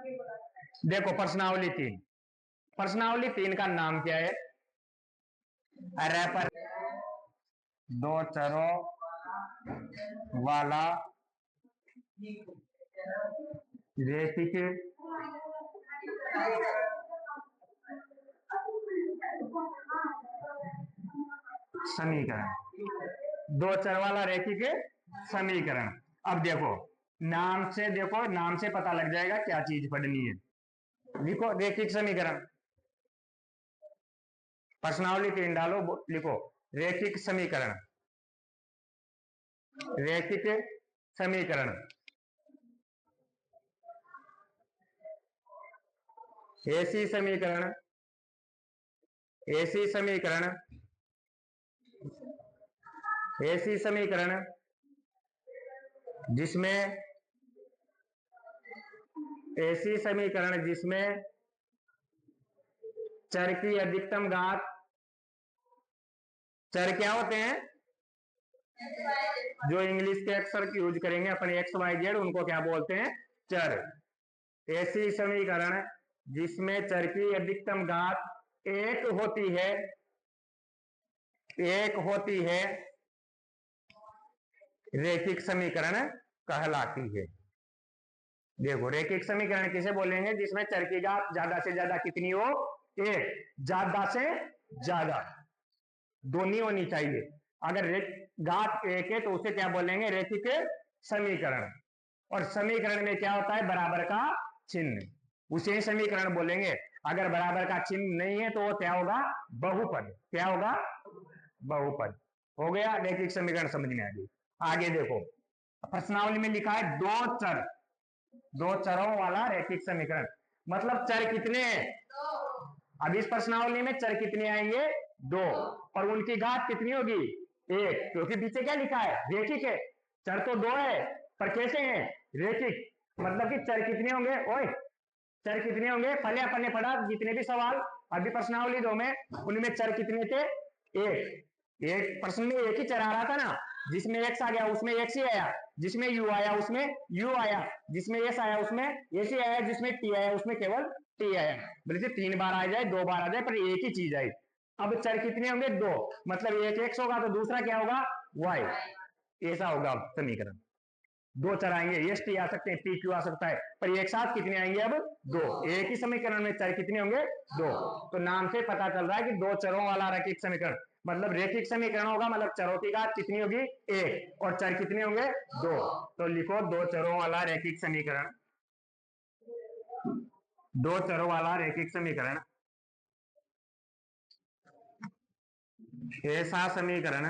देखो प्रश्नावली 3, प्रश्नावली 3 का नाम क्या है? रैपर, दो चरों वाला रैखिक समीकरण, दो चर वाला रैखिक समीकरण। अब देखो नाम से, देखो नाम से पता लग जाएगा क्या चीज पढ़नी है। लिखो रैखिक समीकरण, प्रश्नावली 3 डालो, लिखो रैखिक समीकरण, रैखिक समीकरण। ऐसी समीकरण, ऐसी समीकरण, ऐसी समीकरण जिसमें, ऐसी समीकरण जिसमें चर की अधिकतम घात, चर क्या होते हैं? जो इंग्लिश के अक्षर की यूज करेंगे अपने एक्स वाई जेड, उनको क्या बोलते हैं? चर। ऐसी समीकरण जिसमें चर की अधिकतम घात एक होती है, एक होती है, रैखिक समीकरण कहलाती है। देखो रैखिक समीकरण किसे बोलेंगे? जिसमें चर की घात ज्यादा से ज्यादा कितनी हो? एक, ज्यादा से ज्यादा, दो नहीं होनी चाहिए। अगर घात एक है तो उसे क्या बोलेंगे? रैखिक समीकरण। और समीकरण में क्या होता है? बराबर का चिन्ह, उसे समीकरण बोलेंगे। अगर बराबर का चिन्ह नहीं है तो वो क्या होगा? बहुपद। क्या होगा? बहुपद। हो गया, रैखिक समीकरण समझ में आ गई। आगे देखो प्रश्नावली में लिखा है दो चर, दो चरों वाला रैखिक समीकरण। मतलब चर कितने हैं? अब इस प्रश्नावली में चर कितने आएंगे? दो, और उनकी घात कितनी होगी? एक, क्योंकि पीछे क्या लिखा है? रैखिक है। चर तो दो है पर कैसे हैं? रैखिक। मतलब कि चर कितने होंगे? ओए चर कितने होंगे? पहले अपन ने पढ़ा जितने भी सवाल अभी प्रश्नावली 2 में, उनमें चर कितने थे? एक। एक प्रश्न में एक ही चर आ रहा था ना, जिसमें एक्स आ गया उसमें एक्स ही आया, जिसमें यू आया उसमें यू आया, जिसमें एस आया उसमें एस ही आया, जिसमें टी आया उसमें केवल टी आया। बोले 3 बार आ जाए, 2 बार आ जाए, पर एक ही चीज आई। अब चर कितने होंगे? दो। मतलब एक एक्स होगा तो दूसरा क्या होगा? वाई। ऐसा होगा समीकरण। दो चर आएंगे, एस टी आ सकते हैं, पी क्यू आ सकता है, पर एक साथ कितने आएंगे? अब दो। एक ही समीकरण में चर कितने होंगे? दो। तो नाम से पता चल रहा है कि दो चरों वाला रैखिक समीकरण। मतलब रैखिक समीकरण होगा, मतलब चरों की घात कितनी होगी? एक, और चर कितने होंगे? दो। तो लिखो दो चरों वाला रैखिक समीकरण, दो चरों वाला रैखिक समीकरण ऐसा समीकरण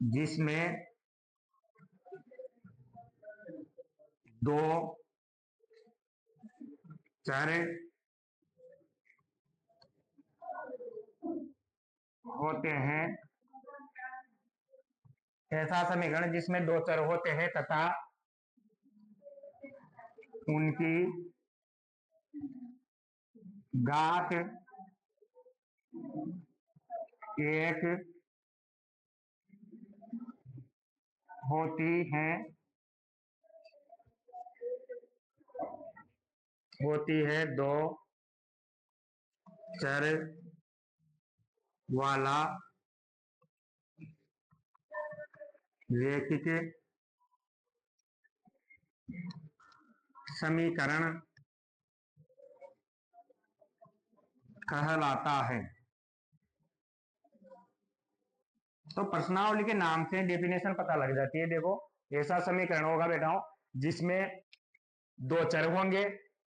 जिसमें दो चर होते हैं, ऐसा समीकरण जिसमें दो चर होते हैं तथा उनकी घात एक होती है, होती है, दो चर वाला रैखिक समीकरण कहलाता है। तो प्रश्नावली के नाम से डेफिनेशन पता लग जाती है। देखो ऐसा समीकरण होगा बेटाओ जिसमें दो चर होंगे,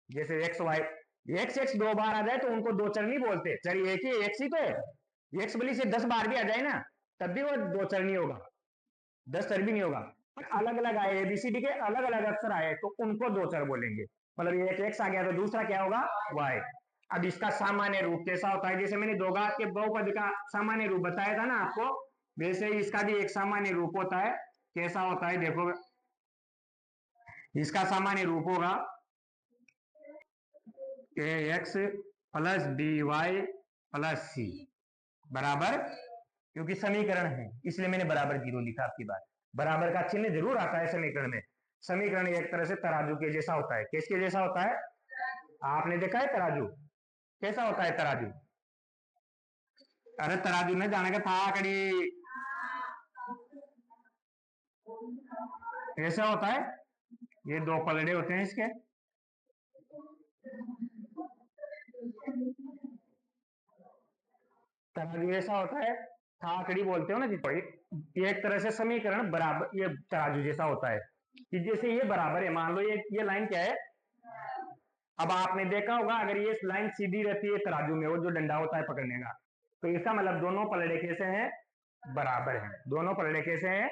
जैसे एक्स वाई, एक्स एक्स 2 बार आ जाए तो उनको दो चर नहीं बोलते, चर एक ही, एक्स ही तो है। एक्स बली से 10 बार भी आ जाए ना तब भी वो दो चर नहीं होगा, 10 चर भी नहीं होगा। पर अलग अलग आए, एबीसीडी के अलग अलग अक्षर आए तो उनको दो चर बोलेंगे। मतलब एक एक्स आ गया तो दूसरा क्या होगा? वाई। अब इसका सामान्य रूप कैसा होता है? जैसे मैंने दो घात के बहुपद का सामान्य रूप बताया था ना आपको, वैसे ही इसका भी एक सामान्य रूप होता है। कैसा होता है? देखो इसका सामान्य रूप होगा x plus d y plus c बराबर, क्योंकि समीकरण है इसलिए मैंने बराबर जीरो लिखा। आपकी बात, बराबर का चिन्ह जरूर आता है समीकरण में। समीकरण एक तरह से तराजू के जैसा होता है। किसके जैसा होता है? आपने देखा है तराजू कैसा होता है? तराजू, अरे तराजू ने जाने का था कड़ी ऐसा होता है। ये दो पलड़े होते हैं इसके, तराजू ऐसा होता है, थाकड़ी बोलते हो ना जिसको। एक तरह से समीकरण बराबर ये तराजू जैसा होता है कि जैसे ये बराबर है, मान लो ये लाइन क्या है। अब आपने देखा होगा अगर ये लाइन सीधी रहती है तराजू में, वो जो डंडा होता है पकड़ने का, तो इसका मतलब दोनों पलड़े कैसे हैं? बराबर हैं। दोनों पलड़े कैसे हैं?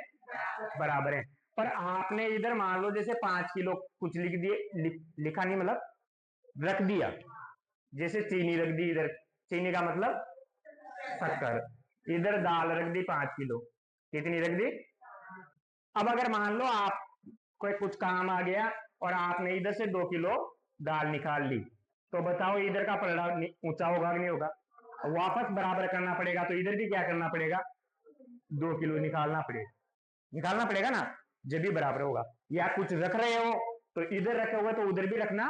बराबर हैं। पर आपने इधर मान लो जैसे 5 किलो कुछ लिख दिए, लिखा नहीं मतलब रख दिया, जैसे चीनी रख दी इधर, चीनी का मतलब शक्कर, इधर दाल रख दी 5 किलो, कितनी रख दी? अब अगर मान लो आप कोई कुछ काम आ गया और आपने इधर से 2 किलो दाल निकाल ली, तो बताओ इधर का पलड़ा ऊंचा होगा कि नहीं होगा? वापस बराबर करना पड़ेगा, तो इधर भी क्या करना पड़ेगा? 2 किलो निकालना पड़ेगा ना, जब भी बराबर होगा। या कुछ रख रहे हो तो इधर रखे होगा तो उधर भी रखना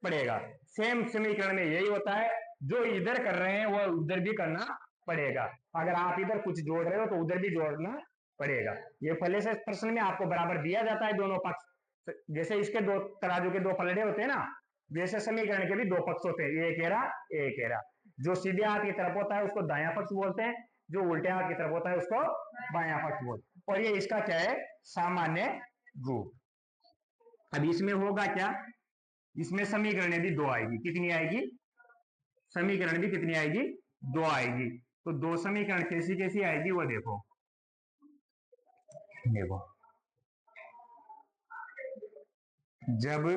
पड़ेगा। सेम समीकरण में यही होता है, जो इधर कर रहे हैं वो उधर भी करना पड़ेगा। अगर आप इधर कुछ जोड़ रहे हो तो उधर भी जोड़ना पड़ेगा। ये पहले से प्रश्न में आपको बराबर दिया जाता है दोनों पक्ष, जैसे इसके दो तराजू के दो पलड़े होते हैं ना, वैसे समीकरण के भी दो पक्ष होते हैं, एक एरा एक एरा। जो सीधे हाथ की तरफ होता है उसको दायां पक्ष बोलते हैं, जो उल्टे हाथ की तरफ होता है उसको बायां पक्ष बोलते हैं। और ये इसका क्या है? सामान्य रूप। अब इसमें होगा क्या? इसमें समीकरण भी दो आएगी। कितनी आएगी? समीकरण भी कितनी आएगी? दो आएगी। तो दो समीकरण कैसी कैसी आएगी वो देखो। देखो, जब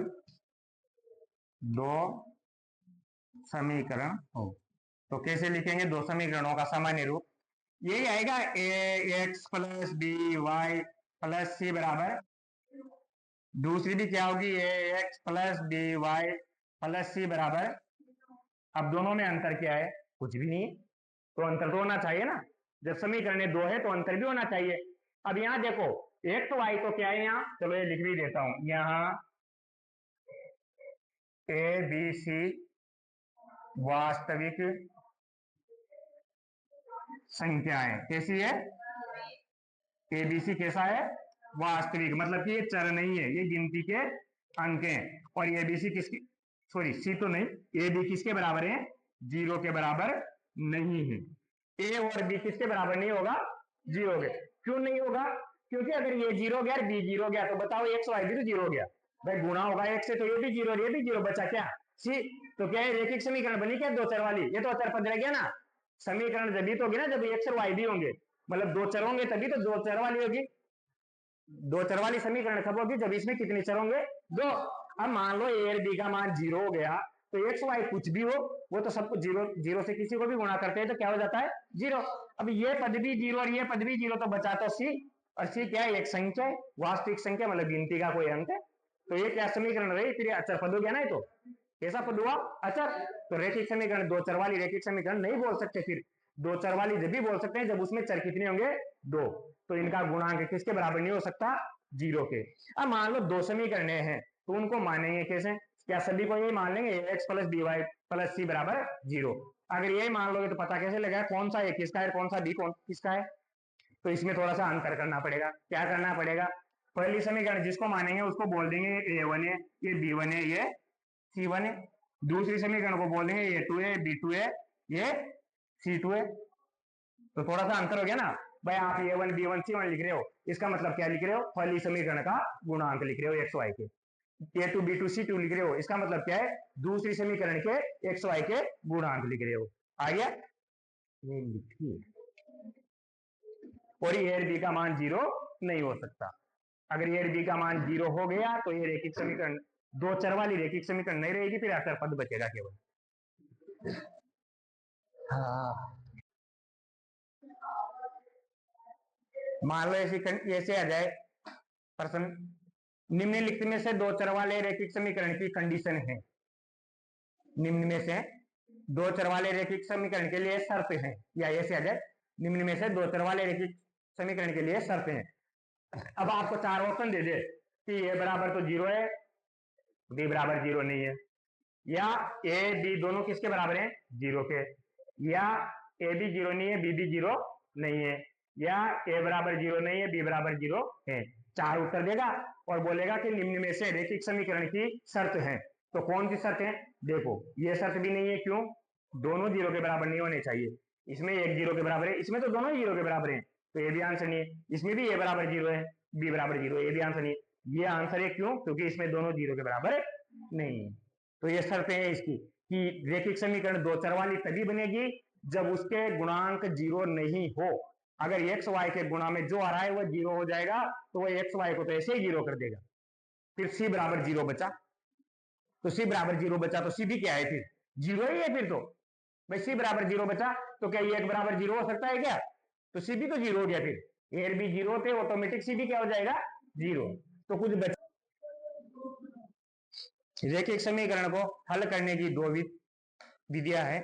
दो समीकरण हो तो कैसे लिखेंगे दो समीकरणों का सामान्य रूप? यही आएगा, a x plus b y plus c बराबर, दूसरी भी क्या होगी? A x plus b y plus c बराबर। अब दोनों में अंतर क्या है? कुछ भी नहीं, तो अंतर तो होना चाहिए ना। जब समीकरण दो है तो अंतर भी होना चाहिए। अब यहां देखो, एक तो वाई तो क्या है यहाँ, चलो ये लिख भी देता हूं, यहाँ ए बी सी वास्तविक संख्याएं कैसी है? एबीसी कैसा है? वास्तविक, मतलब कि ये चर नहीं है, ये गिनती के अंक हैं। और एबीसी किसकी, सॉरी सी तो नहीं, ए बी किसके बराबर है? 0 के बराबर नहीं है। ए और बी किसके बराबर नहीं होगा? 0 के। क्यों नहीं होगा? क्योंकि अगर ये 0 गया बी 0 गया तो बताओ एक्स वाई भी तो 0 गया भाई, गुणा होगा एक से तो ये भी 0 ये भी 0, बचा क्या? सी। तो क्या है? रेखिक समीकरण बनी क्या? दो चर वाली। ये तो अचर पद रह गया ना। समीकरण जब भी तो होगी ना जब एक्स और वाई भी होंगे, मतलब दो चर होंगे तभी तो दो चर वाली होगी। दो चर वाली समीकरण कब होगी? जब इसमें कितने चर होंगे? दो। अब मान लो ए और बी का मान 0 हो गया, तो एक्स वाई कुछ भी हो वो तो सबको 0 0 से किसी को भी गुणा करते हैं तो क्या हो जाता है? 0। अब ये पद भी 0 और ये पद भी 0, तो बचा तो सी। और सी क्या है? एक संख्या है, वास्तविक संख्या, मतलब गिनती का कोई अंक है। तो ये क्या समीकरण रही? फिर अचर पद हो गया ना। ये तो कैसा पद हुआ? अचर। तो रेखिक समीकरण दो चर वाली रेखिक समीकरण नहीं बोल सकते। फिर दो चर वाली जब भी बोल सकते हैं जब उसमें चर कितने होंगे? 2। तो इनका गुणांक किसके बराबर नहीं हो सकता? 0 के। अब मान लो दो समीकरण हैं तो उनको मानेंगे कैसे? क्या सभी को यही मान लेंगे x plus b y plus c बराबर 0? अगर यही मान लोगे तो पता कैसे लगा कौन सा ए किसका है कौन सा बी कौन किसका है? तो इसमें थोड़ा सा अंतर करना पड़ेगा। क्या करना पड़ेगा? पहली समीकरण जिसको मानेंगे उसको बोल देंगे A1 है, ये B1 है, ये C1 है। दूसरी समीकरण को बोल देंगे A2 है, B2 है, ये C2 है। तो थोड़ा सा अंतर हो गया ना भाई। आप A1 B1 C1 लिख रहे हो, इसका मतलब क्या लिख रहे हो? पहली समीकरण का गुणांक लिख रहे हो एक्स वाई के। A2 B2 C2 लिख रहे हो, इसका मतलब क्या है? दूसरी समीकरण के एक्स वाई के गुणांक लिख रहे हो। आ गया? ये लिखिए। और ए और बी का मान 0 नहीं हो सकता। अगर ए और बी का मान 0 हो गया तो ये रेखिक समीकरण दो चर वाली रेखिक समीकरण नहीं रहेगी, फिर अचर पद बचेगा केवल। हाँ, मान लो ऐसे आ जाए प्रश्न, निम्नलिखित में से दो चर वाले रेखिक समीकरण की कंडीशन है। निम्न में से दो चर वाले रेखिक समीकरण के लिए शर्त है, या ऐसे आ जाए निम्न में से दो चर वाले रेखिक समीकरण के लिए शर्त है। अब आपको चार ऑप्शन दे दे कि ए बराबर तो 0 है, बी बराबर 0 नहीं है, या ए बी दोनों किसके बराबर हैं, 0 के, या ए भी 0 नहीं है, बी भी 0 नहीं है, या ए बराबर 0 नहीं है, बी बराबर 0 है। 4 उत्तर देगा और बोलेगा कि निम्न में से रैखिक समीकरण की शर्त है। तो कौन सी शर्त है, देखो ये शर्त भी नहीं है, क्यों, दोनों 0 के बराबर नहीं होने चाहिए, इसमें एक 0 के बराबर है, इसमें तो दोनों ही 0 के बराबर है, तो ये भी आंसर नहीं है, इसमें भी ए बराबर 0 है, बी बराबर 0 है, ये भी आंसर नहीं है, ये आंसर है, क्यों, क्योंकि इसमें दोनों 0 के बराबर नहीं है। तो ये शर्तें हैं इसकी कि रैखिक समीकरण दो चर वाली तभी बनेगी जब उसके गुणांक 0 नहीं हो। अगर एक्स वाई के गुणा में जो आ रहा है वो 0 हो जाएगा तो वो एक्स वाई को तो ऐसे ही 0 कर देगा, फिर सी बराबर 0 बचा, तो सी बराबर 0 बचा, तो सी भी क्या है, फिर 0 ही है, फिर तो भाई सी बराबर 0 बचा, तो क्या ये एक बराबर 0 हो सकता है क्या, तो सी भी तो 0 हो गया, फिर एर भी 0 थे, ऑटोमेटिक सी भी क्या हो जाएगा, 0, तो कुछ बचा। रैखिक समीकरण को हल करने की दो विधियां हैं,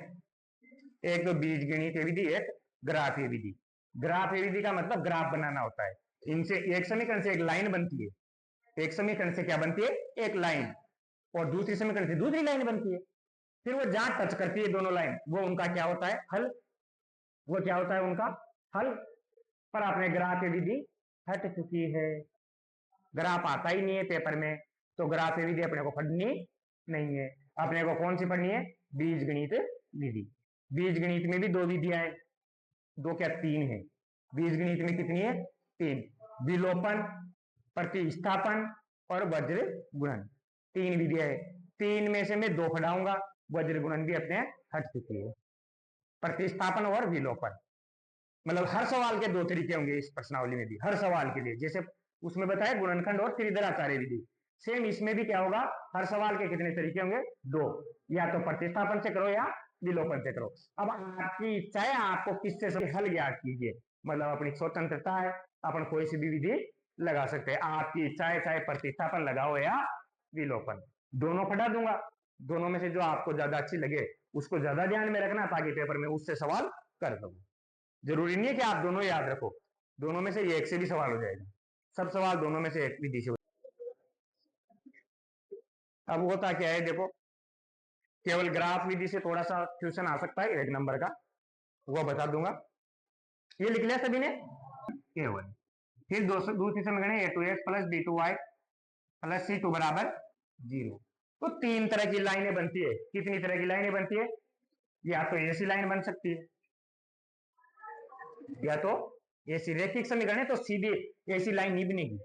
एक तो बीजगणित विधि, एक ग्राफीय विधि। ग्राफीय विधि का मतलब ग्राफ बनाना होता है, इनसे एक समीकरण से एक लाइन बनती है, एक समीकरण से क्या बनती है, एक लाइन, और दूसरी समीकरण से दूसरी लाइन बनती है, फिर वो जहां टच करती है दोनों लाइन, वो उनका क्या होता है, हल, वो क्या होता है उनका हल। पर आपने ग्राफीय विधि हट चुकी है, ग्राफ आता ही नहीं है पेपर में, तो ग्राफीय विधि अपने को पढ़नी नहीं है, अपने को कौन सी पढ़नी है, बीजगणित विधि। बीजगणित में भी दो विधियां हैं, दो क्या तीन है, बीजगणित में कितनी है, तीन, विलोपन, प्रतिस्थापन और वज्र गुणन, तीन विधियां है, तीन में से मैं दो पढ़ाऊंगा, वज्र गुणन भी अपने हट चुकी है। प्रतिस्थापन और विलोपन मतलब हर सवाल के दो तरीके होंगे इस प्रश्नावली में भी, हर सवाल के लिए, जैसे उसमें बताया गुणनखंड और त्रिदराचार्य विधि, सेम इसमें भी क्या होगा, हर सवाल के कितने तरीके होंगे, दो, या तो प्रतिस्थापन से करो या विलोपन से करो। अब आपकी इच्छा है, आपको किससे हल ज्ञात कीजिए, मतलब अपनी स्वतंत्रता है, अपन कोई सी भी विधि लगा सकते हैं, आपकी इच्छा है, चाहे प्रतिस्थापन लगाओ या विलोपन, दोनों पढ़ा दूंगा, दोनों में से जो आपको ज्यादा अच्छी लगे उसको ज्यादा ध्यान में रखना, ताकि पेपर में उससे सवाल कर दो। जरूरी नहीं है कि आप दोनों याद रखो, दोनों में से एक से भी सवाल हो जाएगा, सब सवाल दोनों में से एक विधि से। अब होता क्या है, देखो केवल ग्राफ विधि से थोड़ा सा क्वेश्चन आ सकता है एक नंबर का, वो बता दूंगा, ये लिख लिया सभी ने, केवल फिर दूसरी समीकरण है a2x plus b2y plus c2 बराबर 0। तो तीन तरह की लाइनें बनती है, कितनी तरह की लाइनें बनती है, या तो ऐसी लाइन बन सकती है, या तो ऐसी, रैखिक समीकरण है तो सीधी ऐसी लाइन नहीं बनेगी,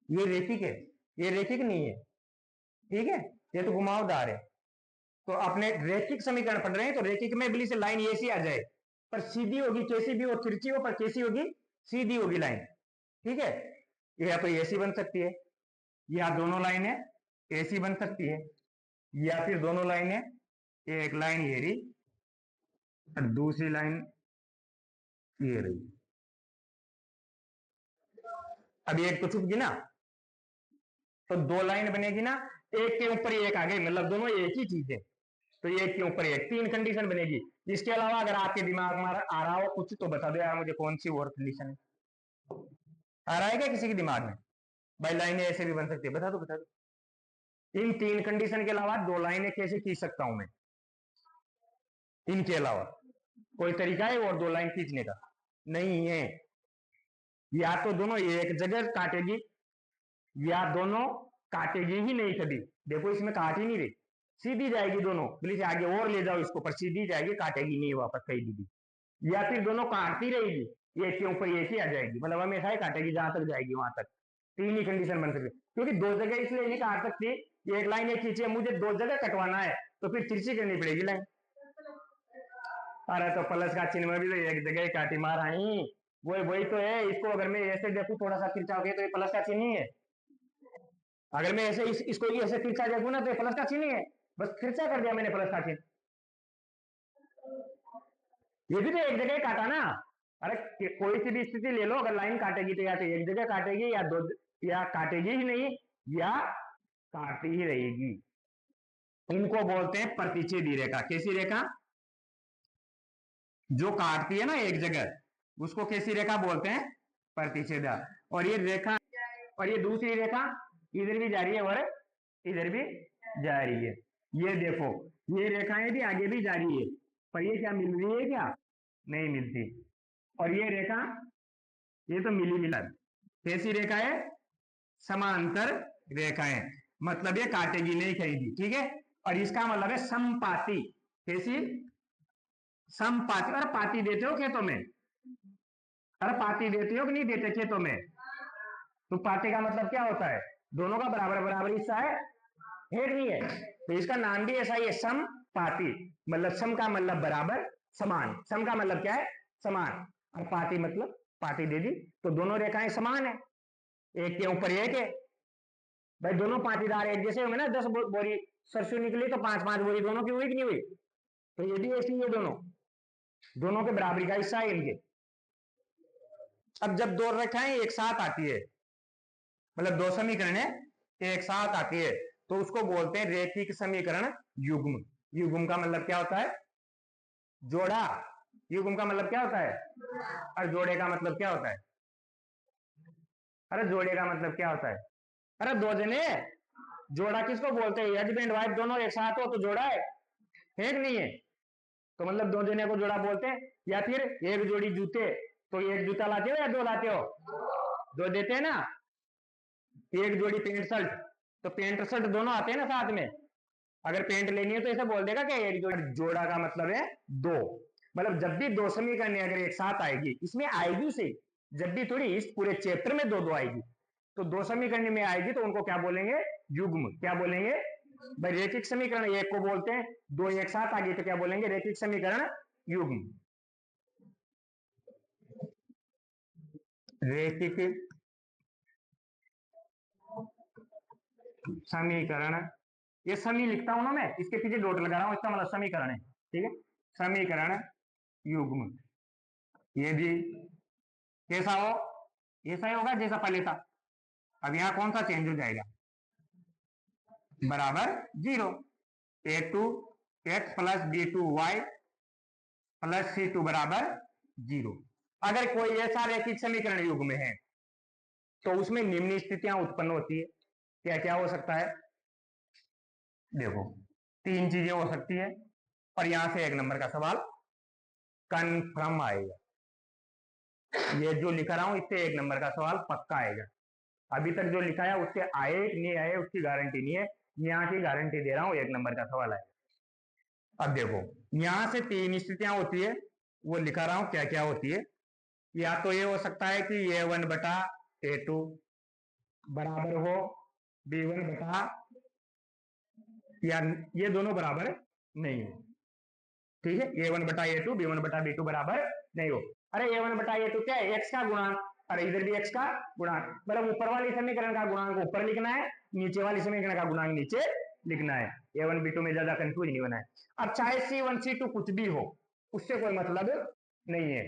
ये रैखिक है, ये रैखिक नहीं है, ठीक है, ये तो घुमावदार है। तो अपने रैखिक समीकरण पढ़ रहे हैं तो रैखिक में भी से लाइन ऐसी आ जाए, पर सीधी होगी, कैसी भी हो, तिरछी हो पर कैसी होगी, सीधी होगी लाइन, ठीक है, या तो ऐसी बन सकती है, या दोनों लाइनें ऐसी बन सकती है, या फिर दोनों लाइनें, एक लाइन ये रही और दूसरी लाइन ये रही, अभी एक तो छुप गई ना, तो दो लाइन बनेगी ना, एक के ऊपर एक आ गई, मतलब दोनों एक ही चीज है, तो एक के ऊपर एक, तीन कंडीशन बनेगी। इसके अलावा अगर आपके दिमाग में आ रहा हो कुछ तो बता दो यार मुझे, कौन सी और कंडीशन है, आ रहा है क्या किसी के दिमाग में, भाई लाइनें ऐसे भी बन सकती है, बता दो बता दो, इन तीन कंडीशन के अलावा दो लाइनें कैसे खींच सकता हूं मैं, इनके अलावा कोई तरीका है और दो लाइन खींचने का, नहीं है, या तो दोनों एक जगह काटेगी, या दोनों काटेगी ही नहीं कभी, देखो इसमें काट ही नहीं रही, सीधी जाएगी दोनों, प्लीज आगे और ले जाओ इसको, पर सीधी जाएगी, काटेगी नहीं वापस कहीं भी, या फिर दोनों काटती रहेगी, एक के ऊपर एक ही आ जाएगी, मतलब हमेशा ही काटेगी जहां तक जाएगी वहां तक, तीन ही कंडीशन बन सकती, क्योंकि दो जगह इसलिए नहीं काट सकती, एक लाइन एक खींची है, मुझे दो जगह कटवाना है तो फिर तिरछी करनी पड़ेगी लाइन, अरे तो प्लस का चिन्ह में भी तो एक जगह ही काटी मार आई, वही वही तो है, इसको अगर मैं ऐसे देखूं थोड़ा सा तिरछा हो गया तो ये प्लस का चिन्ह ही है, अगर मैं ऐसे इसको ऐसे तिरछा देखूं ना तो ये प्लस का चिन्ह ही है, बस तिरछा कर दिया मैंने प्लस का चिन्ह, ये भी तो एक जगह काटा ना, अरे कोई सी भी स्थिति ले लो, अगर लाइन काटेगी तो या तो एक जगह काटेगी या दो, या काटेगी ही नहीं, या काटती ही रहेगी, इनको बोलते हैं प्रतिच्छेदी रेखा। कैसी रेखा, जो काटती है ना एक जगह, उसको कैसी रेखा बोलते हैं, प्रतिच्छेदा, और ये रेखा और ये दूसरी रेखा इधर भी जा रही है और इधर भी जा रही है। ये देखो ये रेखाएं भी आगे भी जा रही है, पर ये क्या मिल रही है क्या? नहीं मिलती। और ये रेखा ये तो मिली मिला। कैसी रेखा है? समांतर रेखाएं, मतलब ये काटेगी नहीं कहीं, ठीक है। और इसका मतलब है समपाती। कैसी? समपाती। अरे पाती देते हो खेतों में? अरे पाती देते हो कि नहीं देते खेतों में? तो पाती का मतलब क्या होता है? दोनों का बराबर बराबर हिस्सा है नहीं है? तो इसका नाम भी ऐसा ही है, समपाती। मतलब सम का मतलब बराबर, समान। सम का मतलब क्या है? समान। और पाती मतलब पाती दे दी, तो दोनों रेखाएं समान है, एक के ऊपर एक है। भाई दोनों पाटीदार एक जैसे होंगे ना, 10 बोरी सरसों निकली तो 5-5 बोरी दोनों की हुई कि नहीं हुई? तो ये भी ऐसी है, दोनों दोनों के बराबरी का हिस्सा है इनके। अब जब दो रेखाएं एक साथ आती है, मतलब दो समीकरण एक साथ आती है, तो उसको बोलते हैं रेखिक समीकरण युग्म। युग्म का मतलब क्या होता है? जोड़ा। युग्म का मतलब क्या होता है? और जोड़े का मतलब क्या होता है? अरे जोड़े का मतलब क्या होता है? अरे दो जने, जोड़ा किसको बोलते हैं? हस्बैंड वाइफ दोनों एक साथ हो तो जोड़ा है कि नहीं है? तो मतलब दो जने को जोड़ा बोलते हैं। या फिर एक जोड़ी जूते, तो एक जूता लाते हो या दो लाते हो? दो देते हैं ना। एक जोड़ी पैंट शर्ट, तो पैंट शर्ट दोनों आते हैं ना साथ में। अगर पैंट लेनी है तो ऐसे बोल देगा क्या एक जोड़ा? जोड़ा का मतलब है दो। मतलब जब भी दो समीकरण अगर एक साथ आएगी, इसमें आएगी से, जब भी थोड़ी इस पूरे चैप्टर में दो दो आएगी, तो दो समीकरण में आएगी तो उनको क्या बोलेंगे? युग्म। क्या बोलेंगे भाई? रेखिक समीकरण एक को बोलते हैं, दो एक साथ आ गई तो क्या बोलेंगे? रेखिक समीकरण युग्म। रेखिक समीकरण, ये समी लिखता हूं ना मैं, इसके पीछे डॉट लगा रहा हूं, इसका मतलब समीकरण है, ठीक है। समीकरण युग्म। ये भी कैसा हो? ऐसा ही होगा जैसा पहले था। अब यहां कौन सा चेंज हो जाएगा? बराबर zero. A two X plus B two Y plus C two बराबर जीरो। अगर कोई ऐसा रैखिक समीकरण युग्म है तो उसमें निम्न स्थितियां उत्पन्न होती है। क्या क्या हो सकता है? देखो तीन चीजें हो सकती है, और यहां से एक नंबर का सवाल कन्फर्म आएगा। ये जो लिखा रहा हूं इससे एक नंबर का सवाल पक्का आएगा। अभी तक जो लिखा है उससे आए नहीं आए उसकी गारंटी नहीं है, यहां की गारंटी दे रहा हूं, एक नंबर का सवाल आएगा। अब देखो यहां से तीन स्थितियां होती है, वो लिखा रहा हूं क्या क्या होती है। या तो ये हो सकता है कि A1 बटा A2 बराबर हो B1 बटा, या ये दोनों बराबर नहीं हो, ठीक है। A1 बटा A2 B1 बटा B2 बराबर नहीं हो। अरे A1 बटा A2 क्या है? x का गुणांक, अरे इधर भी x का गुणांक, मतलब ऊपर वाली समीकरण का गुणांक ऊपर लिखना है, नीचे वाली समीकरण का गुणांक नीचे लिखना है। A1 B2 में ज्यादा कंफ्यूज नहीं होना है। अब चाहे C1 C2 कुछ भी हो, उससे कोई मतलब नहीं है।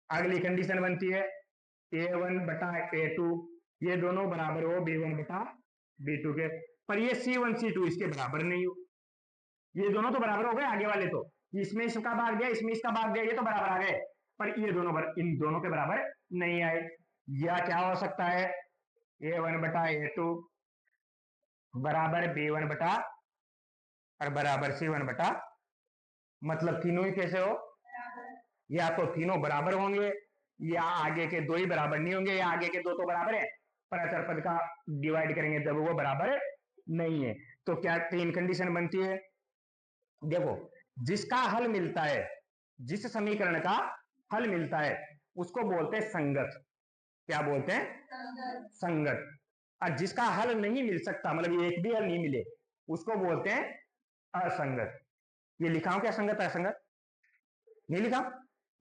अगली कंडीशन बनती है A1 बटा A2 ये दोनों बराबर हो B1 बटा B2 के, पर ये C1 C2 इसके बराबर नहीं हो। ये दोनों तो बराबर हो गए आगे वाले, तो इसमें इसका भाग दिया इसमें इसका भाग दिया, ये तो बराबर आ गए, पर ये दोनों इन दोनों के बराबर नहीं आए। या क्या हो सकता है? A1 बटा A2 बराबर B1 बटा और बराबर C1 बटा, मतलब तीनों ही कैसे हो? या तो तीनों बराबर होंगे, या आगे के दो ही बराबर नहीं होंगे, या आगे के दो तो बराबर है पर अचर पद का डिवाइड करेंगे जब वो बराबर नहीं है। तो क्या तीन कंडीशन बनती है? देखो जिसका हल मिलता है, जिस समीकरण का हल मिलता है उसको बोलते हैं संगत। क्या बोलते हैं? संगत। और जिसका हल नहीं मिल सकता, मतलब एक भी हल नहीं मिले, उसको बोलते हैं असंगत। ये लिखा हूं क्या संगत असंगत? नहीं लिखा?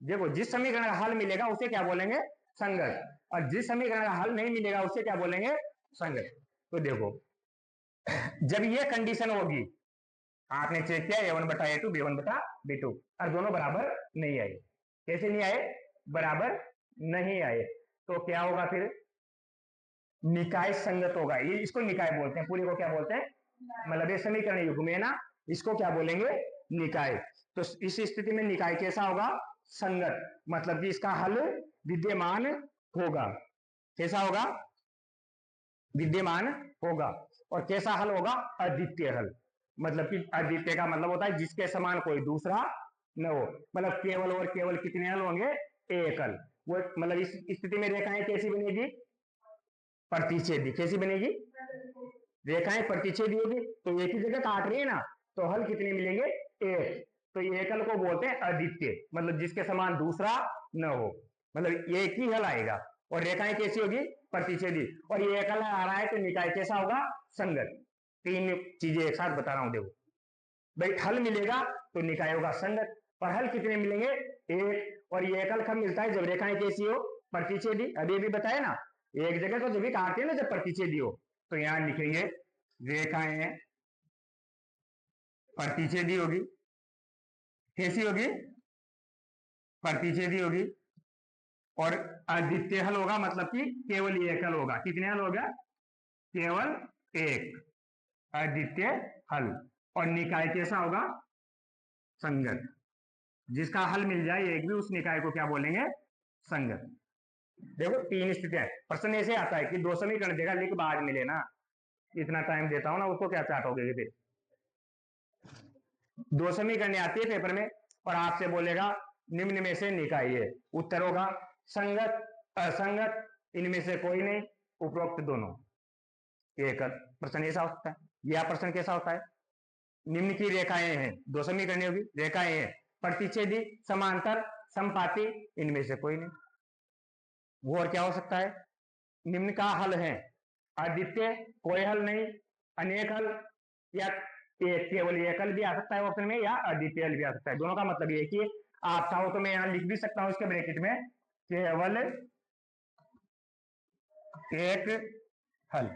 देखो जिस समीकरण का हल मिलेगा उसे क्या बोलेंगे? संगत। और जिस समीकरण का हल नहीं मिलेगा उसे क्या बोलेंगे? संगत। तो देखो जब ये कंडीशन होगी, आपने चेक किया A1 बटा A2 B1 बटा B2 और दोनों बराबर नहीं आए। कैसे नहीं आए? बराबर नहीं आए, तो क्या होगा फिर? निकाय संगत होगा। ये इसको निकाय बोलते हैं, पूरी को क्या बोलते हैं? मतलब ये समीकरण युग्म है ना, इसको क्या बोलेंगे? निकाय। तो इस स्थिति में निकाय कैसा होगा? संगत, मतलब कि इसका हल विद्यमान होगा। कैसा होगा? विद्यमान होगा। और कैसा हल होगा? अद्वितीय हल। मतलब कि अद्वितीय का मतलब होता है जिसके समान कोई दूसरा न हो। मतलब केवल और केवल कितने हल होंगे? एक हल। वो मतलब इस स्थिति में रेखाएं कैसी बनेगी? प्रतिच्छेदी। कैसी बनेगी? रेखाएं प्रतिच्छेदी होगी, तो एक ही जगह काट रही है ना, तो हल कितने मिलेंगे? एक। तो एक हल को बोलते हैं अद्वितीय, मतलब जिसके समान दूसरा न हो, मतलब एक ही हल आएगा। और रेखाएं कैसी होगी? प्रतिच्छेदी। और ये एक हल आ रहा है तो निकाय कैसा होगा? संगत। तीन चीजें एक साथ बता रहा हूं, देखो भाई, हल मिलेगा तो निकाय होगा संगत। पर हल कितने मिलेंगे? एक। और ये एक हल कब मिलता है? जब रेखाएं कैसी हो? प्रतिच्छेदी। अभी भी बताया ना, एक जगह तो जब भी काटते हैं ना जब प्रतिच्छेदी हो, तो यहां लिखेंगे रेखाएं प्रतिच्छेदी होगी। कैसी होगी? प्रतिच्छेदी होगी। और अद्वितीय हल होगा, मतलब कि केवल एक हल होगा। कितने हल होगा? केवल एक अद्वितीय हल। और निकाय कैसा होगा? संगत। जिसका हल मिल जाए एक भी, उस निकाय को क्या बोलेंगे? संगत। देखो तीन स्थितियां। प्रश्न ऐसे आता है कि दो समीकरण देगा, लिख बाद मिले ना, इतना टाइम देता हूं ना, उसको क्या चाटोगे फिर? दो समीकरण आती है पेपर में और आपसे बोलेगा निम्न में से निकाय है। उत्तर होगा संगत, असंगत, इनमें से कोई नहीं, उपरोक्त दोनों। एक प्रश्न ऐसा होता है। यह प्रश्न कैसा होता है? निम्न की रेखाएं हैं, दो समीकरण होगी, रेखाएं हैं, प्रतिच्छेदी, समांतर, समपाती, इनमें से कोई नहीं। वो और क्या हो सकता है? निम्न का हल है अद्वितीय, कोई हल नहीं, अनेक हल, या एक केवल एक हल भी आ सकता है ऑप्शन में, या अद्वितीय हल भी आ सकता है। दोनों का मतलब ये कि आप चाहो तो मैं यहां लिख भी सकता हूं इसके ब्रैकेट में केवल एक हल।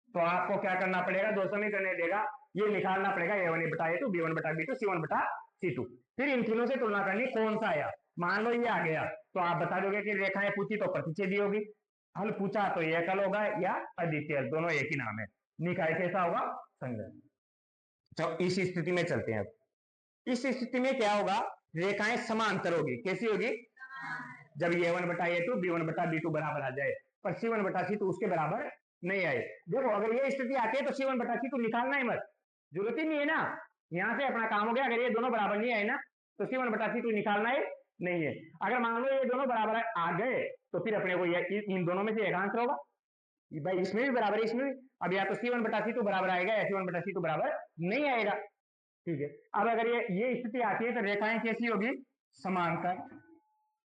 तो आपको क्या करना पड़ेगा? दो समीकरण देगा, ये निकालना पड़ेगा a1 बटा a2, b1 बटा b2, c1 बटा c2। फिर इन तीनों से तुलना करनी कौन सा आया। मान लो ये आ गया तो आप बता दोगे कि रेखाएं पूछी तो प्रतिच्छेदी होगी, हल पूछा तो एक हल होगा या अद्वितीय हल, दोनों एक ही नाम है। निकाय कैसा होगा? संगत। तो इस स्थिति में चलते हैं। अब इस स्थिति में क्या होगा? रेखाएं समांतर होगी। कैसी होगी? जब a1 बटा a2, b1 बटा b2 बराबर आ जाए, पर c1 बटा c2 उसके बराबर नहीं आए। देखो अगर ये स्थिति आती है तो c1 बटा c2 निकालना ही मत, जरूरत ही नहीं है ना, यहां से अपना काम हो गया। अगर ये दोनों बराबर नहीं आए ना तो c1 बटा c2 निकालना ही नहीं है। अगर मान लो ये दोनों बराबर आ गए तो फिर अपने को इन दोनों में से एक आंसर होगा, भाई इसमें भी बराबर है, इसमें भी। अब या तो c1 बटा c2 बराबर आएगा या c1 बटा c2 बराबर नहीं आएगा। ठीक है, अब अगर ये स्थिति आती है तो रेखाएं कैसी होगी? समांतर।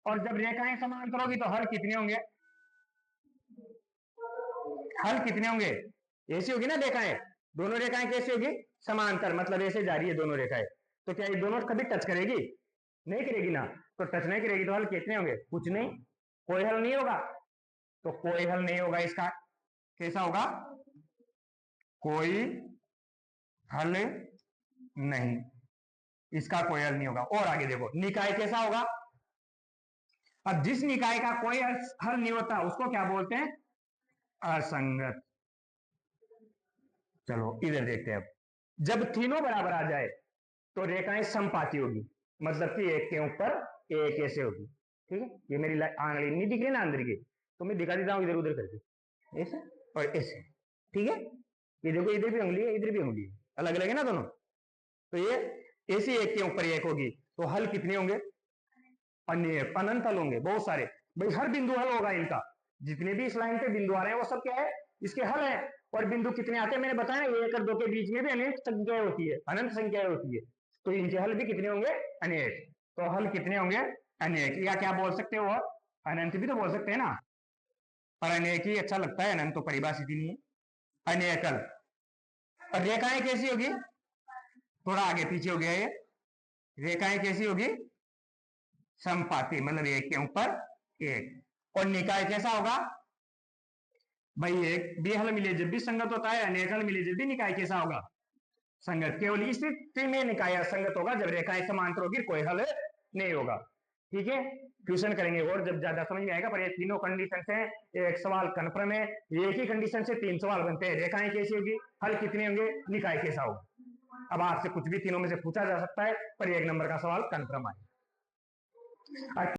और जब रेखाएं समांतर होगी तो हल कितने होंगे? हल कितने होंगे? ऐसी होगी ना रेखाएं, दोनों रेखाएं कैसी होगी? समांतर, मतलब ऐसे जा रही है दोनों रेखाएं, तो क्या ये दोनों कभी टच करेगी? नहीं करेगी ना, तो टच नहीं करेगी तो हल कितने होंगे? कुछ नहीं, कोई हल नहीं होगा। तो कोई हल नहीं होगा इसका। कैसा होगा? कोई हल नहीं, इसका कोई हल नहीं होगा। और आगे देखो निकाय कैसा होगा? अब जिस निकाय का कोई हल नहीं होता उसको क्या बोलते हैं? असंगत। चलो इधर देखते हैं। अब जब तीनों बराबर आ जाए तो रेखाएं समपाती होगी, मतलब कि एक के ऊपर एक ऐसे होगी। ठीक है, ये मेरी आंगली नहीं दिख रही ना अंदर की, तो मैं दिखा देता हूँ इधर उधर करके, ऐसे और ऐसे। ठीक है, ये देखो इधर भी उंगली है, इधर भी उंगली है, अलग अलग है ना दोनों। तो ये ऐसी एक के ऊपर एक होगी, तो हल कितने होंगे? अनेक, अनंत हल होंगे, बहुत सारे। भाई हर बिंदु हल होगा इनका, जितने भी इस लाइन पे बिंदु आ रहे हैं वो सब क्या है? इसके हल है। और बिंदु कितने आते हैं मैंने बताया, एक और दो के बीच में भी अनेक संख्याएं होती है, अनंत संख्याएं होती है, तो इनके हल भी कितने होंगे? अनेक। तो हल कितने होंगे? अनेक। या क्या बोल सकते हो? अनंत भी तो बोल सकते हैं ना, पर अनेक ही अच्छा लगता है, अनंत तो परिभाषित ही नहीं है। अनेक हल। और रेखाएं कैसी होगी? थोड़ा आगे पीछे हो गया ये। रेखाएं कैसी होगी? समपाती, मतलब एक के ऊपर एक। और निकाय कैसा होगा? भाई एक भी हल मिले जब भी संगत होता है, अनेक हल मिले जब भी निकाय कैसा होगा? संगत। केवल इस स्थिति में निकाय असंगत होगा जब रेखाएं समांतर होगी, कोई हल नहीं होगा। ठीक है, ट्यूशन करेंगे और जब ज्यादा समझ में आएगा। पर ये तीनों कंडीशन से एक सवाल कन्फर्म है, एक ही कंडीशन से तीन सवाल बनते हैं। रेखाएं कैसी होगी, हल कितने होंगे, निकाय कैसा होगा। अब आपसे कुछ भी तीनों में से पूछा जा सकता है, पर एक नंबर का सवाल कन्फर्म आएगा।